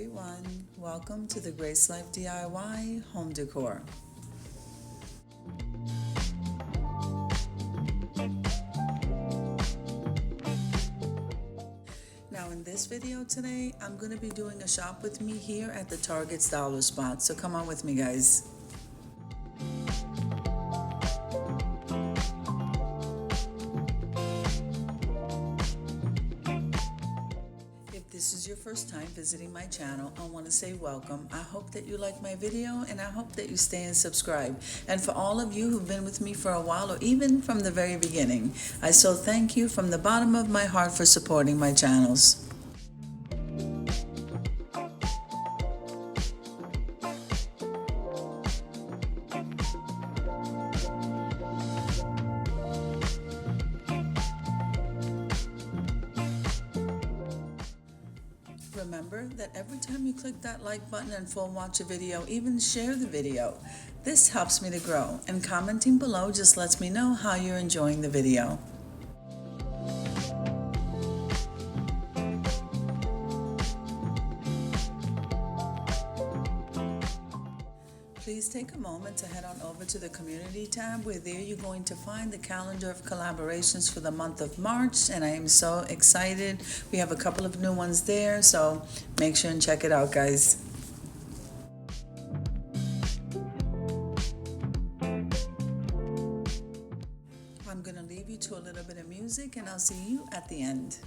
everyone, welcome to the Grace Life DIY Home Decor. Now in this video today, I'm going to be doing a shop with me here at the Target's Dollar Spot, so come on with me guys. If this is your first time visiting my channel, I want to say welcome. I hope that you like my video and I hope that you stay and subscribe. And for all of you who've been with me for a while or even from the very beginning, I so thank you from the bottom of my heart for supporting my channels. Remember that every time you click that like button and full watch a video, even share the video, this helps me to grow, and commenting below just lets me know how you're enjoying the video. Please take a moment to head on over to the community tab, where there you're going to find the calendar of collaborations for the month of March, and I am so excited. We have a couple of new ones there, so make sure and check it out, guys. I'm going to leave you to a little bit of music and I'll see you at the end.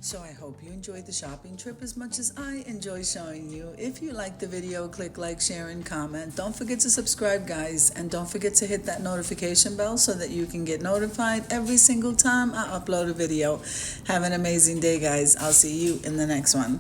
So I hope you enjoyed the shopping trip as much as I enjoy showing you. If you liked the video, click like, share, and comment. Don't forget to subscribe, guys, and don't forget to hit that notification bell so that you can get notified every single time I upload a video. Have an amazing day, guys. I'll see you in the next one.